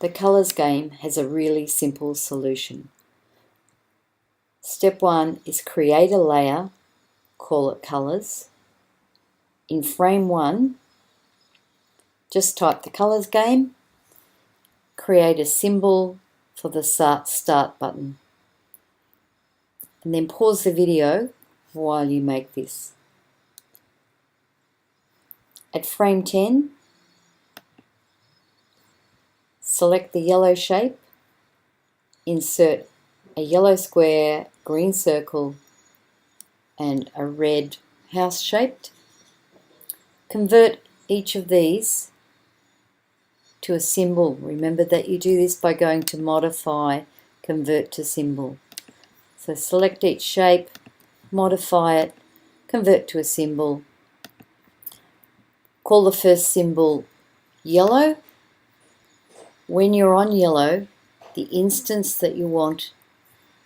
The colours game has a really simple solution. Step 1 is create a layer, call it colours. In frame 1, just type the colours game, create a symbol for the start button, and then pause the video while you make this. At frame 10, select the yellow shape, insert a yellow square, green circle, and a red house shaped. Convert each of these to a symbol. Remember that you do this by going to Modify, Convert to Symbol. So select each shape, modify it, convert to a symbol. Call the first symbol yellow. When you're on yellow, the instance that you want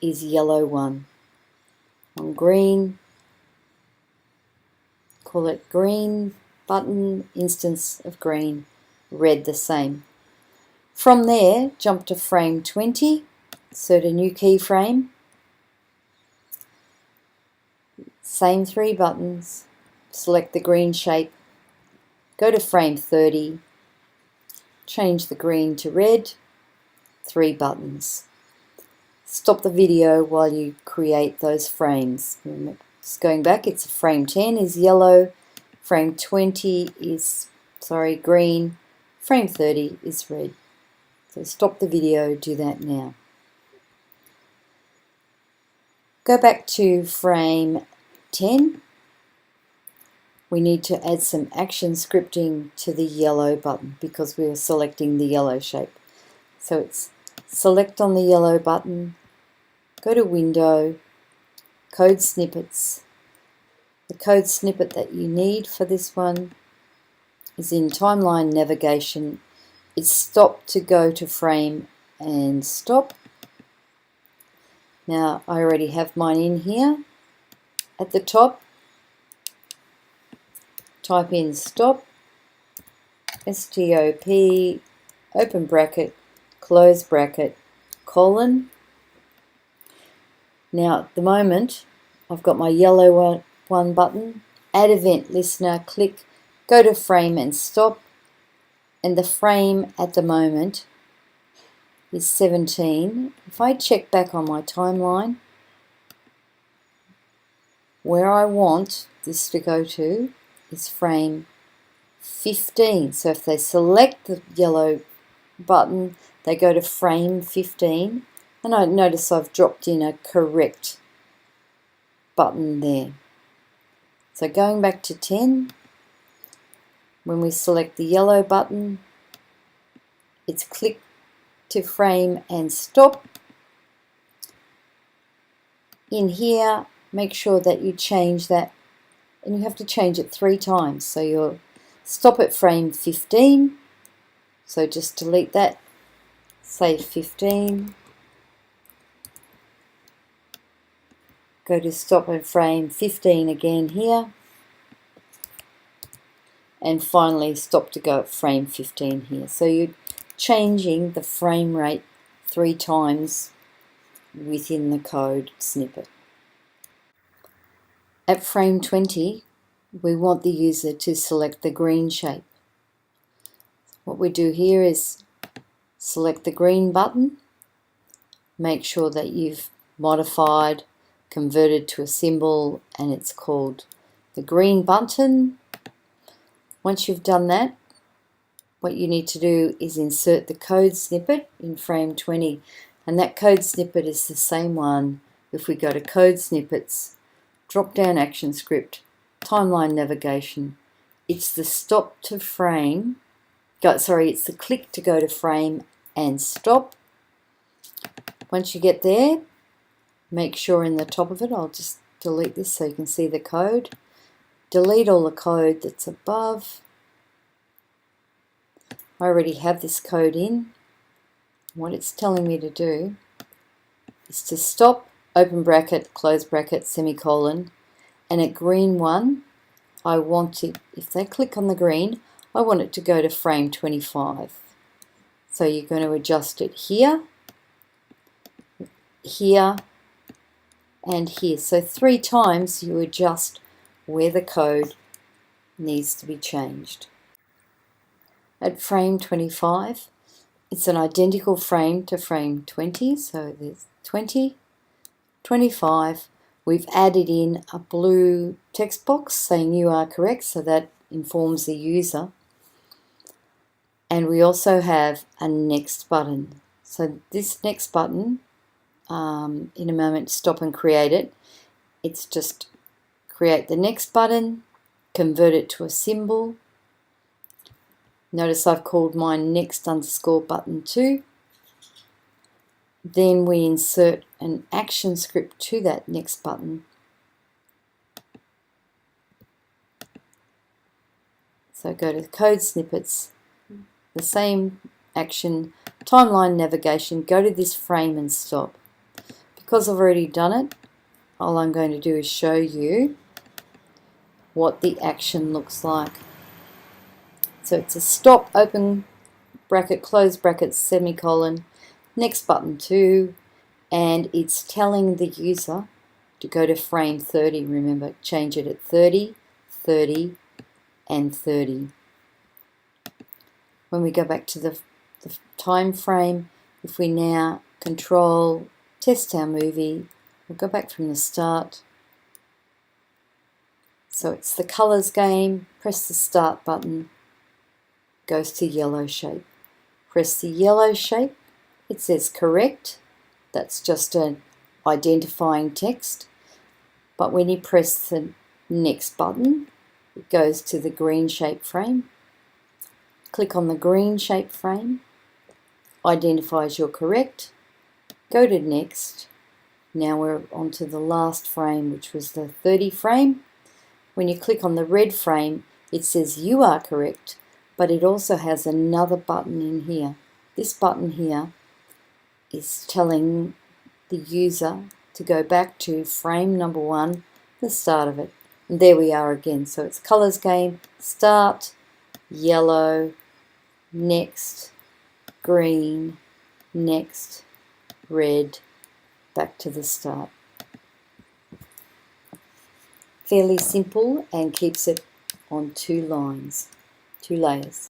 is yellow 1. On green, call it green button, instance of green, red the same. From there, jump to frame 20, insert a new keyframe, same 3 buttons, select the green shape, go to frame 30, change the green to red, 3 buttons. Stop the video while you create those frames. Just going back, it's frame 10 is yellow, frame 20 is, green, frame 30 is red. So stop the video, do that now. Go back to frame 10. We need to add some action scripting to the yellow button because we are selecting the yellow shape. So it's select on the yellow button, go to Window, Code Snippets. The code snippet that you need for this one is in Timeline Navigation. It's stop to go to frame and stop. Now I already have mine in here. At the top, type in stop, S-T-O-P, open bracket, close bracket, colon. Now at the moment, I've got my yellow one button, add event listener, click, go to frame and stop, and the frame at the moment is 17. If I check back on my timeline, where I want this to go to is frame 15. So if they select the yellow button, they go to frame 15, and I notice I've dropped in a correct button there. So going back to 10, when we select the yellow button, it's click to frame and stop. In here, make sure that you change that, and you have to change it 3 times. So you'll stop at frame 15, so just delete that, say 15, go to stop at frame 15 again here, and finally stop to go at frame 15 here. So you're changing the frame rate 3 times within the code snippet. At frame 20, we want the user to select the green shape. What we do here is select the green button, make sure that you've modified, converted to a symbol, and it's called the green button. Once you've done that, what you need to do is insert the code snippet in frame 20, and that code snippet is the same one. If we go to Code Snippets, drop down Action Script, Timeline Navigation, it's the stop to frame, it's the click to go to frame and stop. Once you get there, make sure in the top of it, I'll just delete this so you can see the code. Delete all the code that's above. I already have this code in. What it's telling me to do is to stop, open bracket, close bracket, semicolon, and at green 1, I want it, if they click on the green, I want it to go to frame 25. So you're going to adjust it here, here, and here. So 3 times you adjust where the code needs to be changed. At frame 25, it's an identical frame to frame 20, so there's 20, 25. We've added in a blue text box saying you are correct, so that informs the user. And we also have a next button. So this next button, in a moment, stop and create it. It's just create the next button, convert it to a symbol. Notice I've called mine next underscore button 2. Then we insert an action script to that next button. So go to code snippets, the same action, timeline navigation, go to this frame and stop. Because I've already done it, all I'm going to do is show you what the action looks like. So it's a stop, open bracket, close bracket, semicolon, next button 2, and it's telling the user to go to frame 30. Remember, change it at 30, 30, and 30. When we go back to the time frame, if we now control test our movie, we'll go back from the start. So it's the colors game, press the start button, goes to yellow shape. Press the yellow shape, it says correct. That's just an identifying text. But when you press the next button, it goes to the green shape frame. Click on the green shape frame, identifies you're correct. Go to next. Now we're on to the last frame, which was the 30 frame. When you click on the red frame, it says you are correct, but it also has another button in here. This button here is telling the user to go back to frame number 1, the start of it. And there we are again. So it's colors game, start, yellow, next, green, next, red, back to the start. Fairly simple and keeps it on 2 lines, 2 layers.